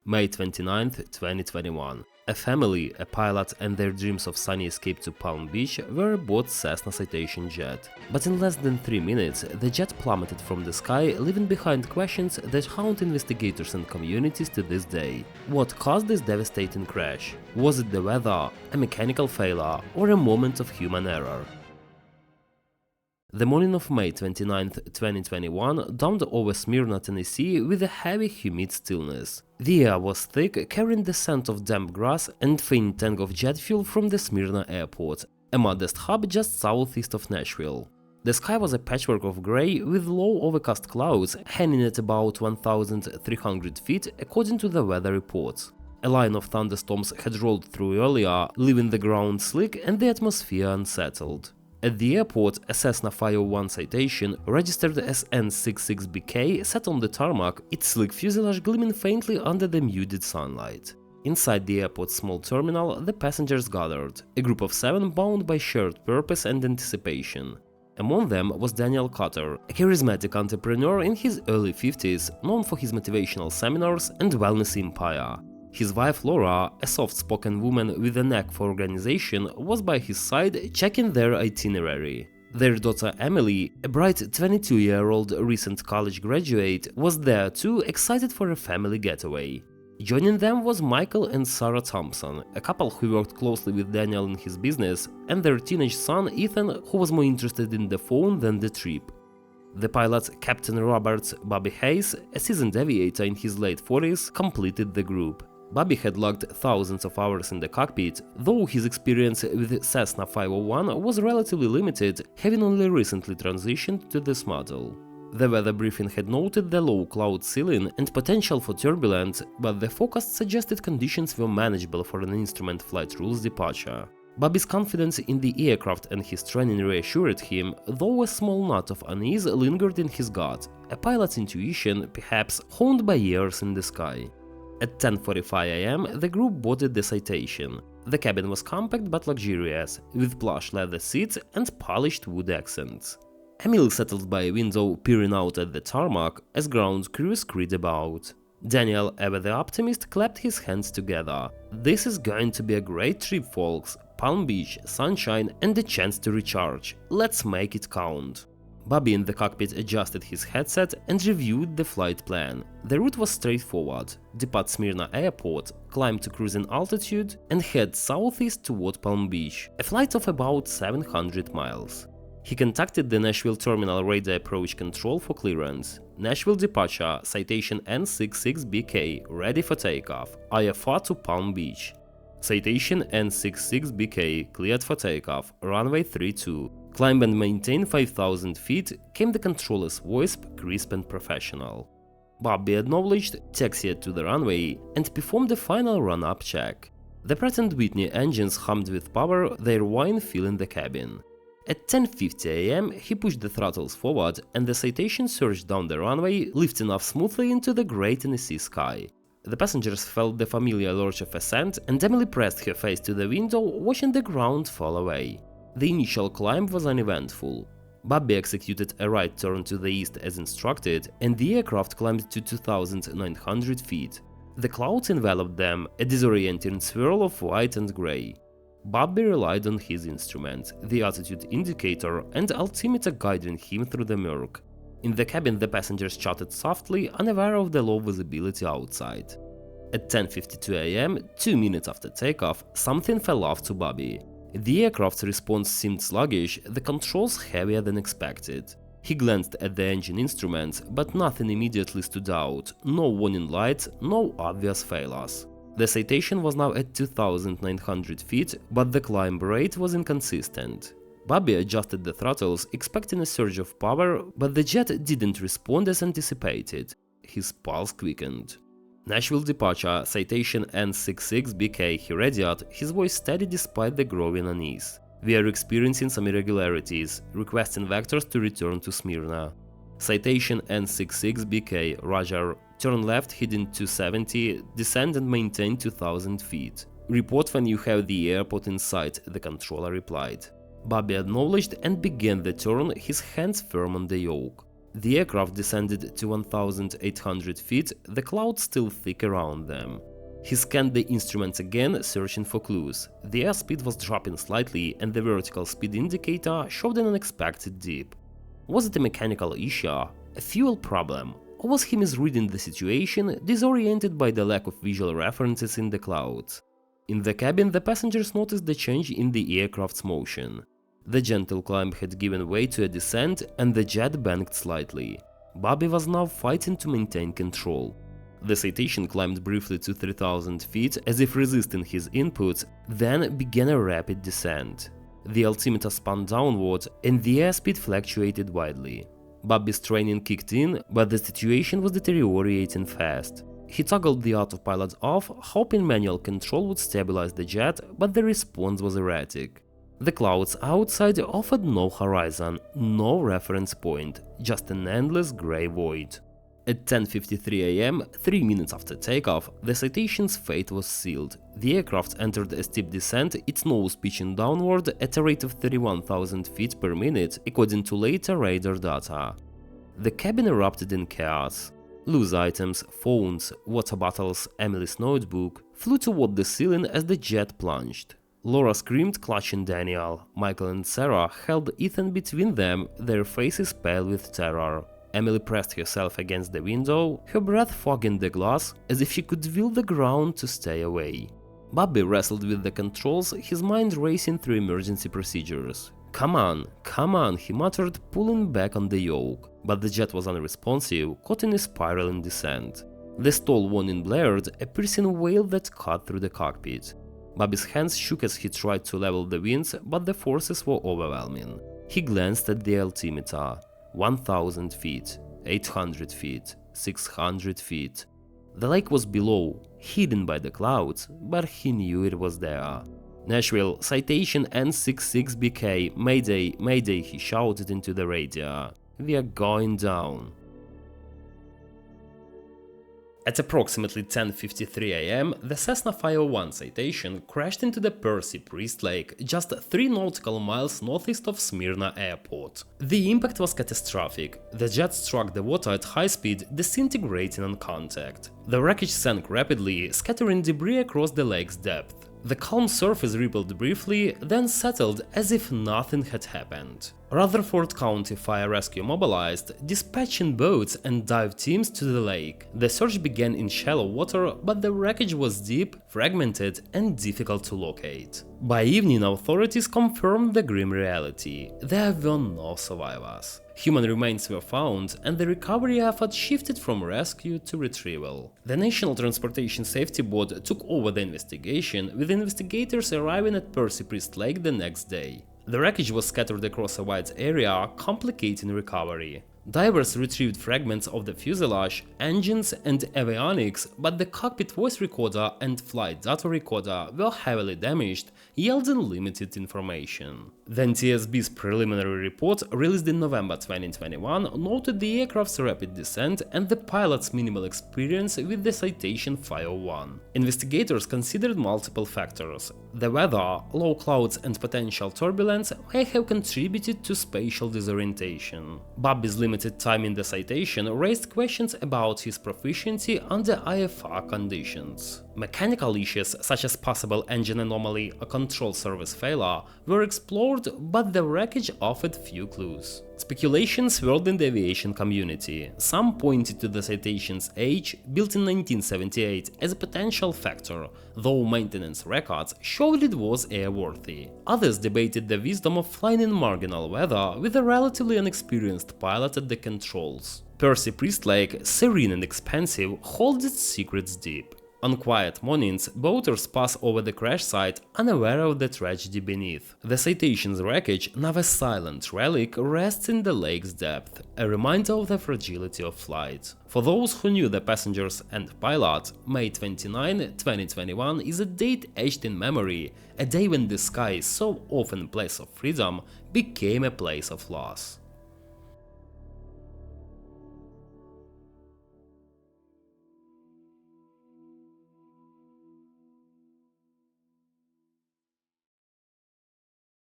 May 29, 2021. A family, a pilot and their dreams of sunny escape to Palm Beach were aboard Cessna Citation jet. But in less than 3 minutes, the jet plummeted from the sky, leaving behind questions that haunt investigators and communities to this day. What caused this devastating crash? Was it the weather, a mechanical failure, or a moment of human error? The morning of May 29, 2021 dawned over Smyrna, Tennessee with a heavy, humid stillness. The air was thick, carrying the scent of damp grass and faint tang of jet fuel from the Smyrna airport, a modest hub just southeast of Nashville. The sky was a patchwork of gray, with low overcast clouds hanging at about 1,300 feet according to the weather reports. A line of thunderstorms had rolled through earlier, leaving the ground slick and the atmosphere unsettled. At the airport, a Cessna 501 Citation, registered as N66BK, sat on the tarmac, its sleek fuselage gleaming faintly under the muted sunlight. Inside the airport's small terminal, the passengers gathered, a group of 7 bound by shared purpose and anticipation. Among them was Daniel Cotter, a charismatic entrepreneur in his early 50s, known for his motivational seminars and wellness empire. His wife Laura, a soft-spoken woman with a knack for organization, was by his side checking their itinerary. Their daughter Emily, a bright 22-year-old recent college graduate, was there too, excited for a family getaway. Joining them was Michael and Sarah Thompson, a couple who worked closely with Daniel in his business, and their teenage son Ethan, who was more interested in the phone than the trip. The pilot, Captain Robert Bobby Hayes, a seasoned aviator in his late 40s, completed the group. Bobby had logged thousands of hours in the cockpit, though his experience with Cessna 501 was relatively limited, having only recently transitioned to this model. The weather briefing had noted the low cloud ceiling and potential for turbulence, but the forecast suggested conditions were manageable for an instrument flight rules departure. Bobby's confidence in the aircraft and his training reassured him, though a small knot of unease lingered in his gut, a pilot's intuition, perhaps honed by years in the sky. At 10:45 am, the group boarded the Citation. The cabin was compact but luxurious, with plush leather seats and polished wood accents. Emily settled by a window, peering out at the tarmac as ground crew scurried about. Daniel, ever the optimist, clapped his hands together. "This is going to be a great trip, folks. Palm Beach, sunshine, and a chance to recharge. Let's make it count." Bobby in the cockpit adjusted his headset and reviewed the flight plan. The route was straightforward: depart Smyrna Airport, climb to cruising altitude, and head southeast toward Palm Beach, a flight of about 700 miles. He contacted the Nashville Terminal Radar Approach Control for clearance. Nashville departure, Citation N66BK, ready for takeoff, IFR to Palm Beach. Citation N66BK, cleared for takeoff, runway 32. Climb and maintain 5,000 feet, came the controller's voice, crisp and professional. Bobby acknowledged, taxied to the runway, and performed a final run-up check. The Pratt & Whitney engines hummed with power, their wine filling the cabin. At 10:50 am, he pushed the throttles forward, and the Citation surged down the runway, lifting off smoothly into the grey Tennessee sky. The passengers felt the familiar lurch of ascent, and Emily pressed her face to the window, watching the ground fall away. The initial climb was uneventful. Bobby executed a right turn to the east as instructed, and the aircraft climbed to 2,900 feet. The clouds enveloped them, a disorienting swirl of white and grey. Bobby relied on his instrument, the altitude indicator and altimeter guiding him through the murk. In the cabin, the passengers chatted softly, unaware of the low visibility outside. At 10:52 am, 2 minutes after takeoff, something fell off to Bobby. The aircraft's response seemed sluggish, the controls heavier than expected. He glanced at the engine instruments, but nothing immediately stood out, no warning lights, no obvious failures. The Citation was now at 2,900 feet, but the climb rate was inconsistent. Bobby adjusted the throttles, expecting a surge of power, but the jet didn't respond as anticipated. His pulse quickened. Nashville departure, Citation N66BK, he radioed, his voice steady despite the growing unease. "We are experiencing some irregularities, requesting vectors to return to Smyrna." Citation N66BK, roger, turn left heading 270, descend and maintain 2,000 feet. Report when you have the airport in sight, the controller replied. Bobby acknowledged and began the turn, his hands firm on the yoke. The aircraft descended to 1,800 feet, the clouds still thick around them. He scanned the instruments again, searching for clues. The airspeed was dropping slightly, and the vertical speed indicator showed an unexpected dip. Was it a mechanical issue, a fuel problem, or was he misreading the situation, disoriented by the lack of visual references in the clouds? In the cabin, the passengers noticed the change in the aircraft's motion. The gentle climb had given way to a descent, and the jet banked slightly. Bobby was now fighting to maintain control. The Citation climbed briefly to 3,000 feet, as if resisting his inputs, then began a rapid descent. The altimeter spun downward, and the airspeed fluctuated widely. Bobby's training kicked in, but the situation was deteriorating fast. He toggled the autopilot off, hoping manual control would stabilize the jet, but the response was erratic. The clouds outside offered no horizon, no reference point, just an endless grey void. At 10:53 am, 3 minutes after takeoff, the Citation's fate was sealed. The aircraft entered a steep descent, its nose pitching downward at a rate of 31,000 feet per minute, according to later radar data. The cabin erupted in chaos. Loose items, phones, water bottles, Emily's notebook flew toward the ceiling as the jet plunged. Laura screamed, clutching Daniel. Michael and Sarah held Ethan between them, their faces pale with terror. Emily pressed herself against the window, her breath fogging the glass, as if she could feel the ground to stay away. Bobby wrestled with the controls, his mind racing through emergency procedures. Come on, he muttered, pulling back on the yoke. But the jet was unresponsive, caught in a spiraling descent. The stall warning blared, a piercing wail that cut through the cockpit. Bobby's hands shook as he tried to level the wings, but the forces were overwhelming. He glanced at the altimeter. 1,000 feet, 800 feet, 600 feet. The lake was below, hidden by the clouds, but he knew it was there. Nashville, Citation N66BK, Mayday, Mayday, he shouted into the radio. We are going down. At approximately 10:53 am, the Cessna 501 Citation crashed into the Percy Priest Lake, just 3 nautical miles northeast of Smyrna Airport. The impact was catastrophic. The jet struck the water at high speed, disintegrating on contact. The wreckage sank rapidly, scattering debris across the lake's depth. The calm surface rippled briefly, then settled as if nothing had happened. Rutherford County Fire Rescue mobilized, dispatching boats and dive teams to the lake. The search began in shallow water, but the wreckage was deep, fragmented, and difficult to locate. By evening, authorities confirmed the grim reality. There were no survivors. Human remains were found, and the recovery effort shifted from rescue to retrieval. The National Transportation Safety Board took over the investigation, with investigators arriving at Percy Priest Lake the next day. The wreckage was scattered across a wide area, complicating recovery. Divers retrieved fragments of the fuselage, engines, and avionics, but the cockpit voice recorder and flight data recorder were heavily damaged, yielding limited information. The NTSB's preliminary report, released in November 2021, noted the aircraft's rapid descent and the pilot's minimal experience with the Citation 501. Investigators considered multiple factors. The weather, low clouds, and potential turbulence may have contributed to spatial disorientation. Bobby's limited time in the Citation raised questions about his proficiency under IFR conditions. Mechanical issues such as possible engine anomaly or control service failure were explored, but the wreckage offered few clues. Speculation swirled in the aviation community. Some pointed to the Citation's age, built in 1978, as a potential factor, though maintenance records showed it was airworthy. Others debated the wisdom of flying in marginal weather with a relatively unexperienced pilot at the controls. Percy Priest Lake, serene and expansive, holds its secrets deep. On quiet mornings, boaters pass over the crash site, unaware of the tragedy beneath. The Citation's wreckage, now a silent relic, rests in the lake's depth, a reminder of the fragility of flight. For those who knew the passengers and pilot, May 29, 2021 is a date etched in memory, a day when the sky, so often a place of freedom, became a place of loss.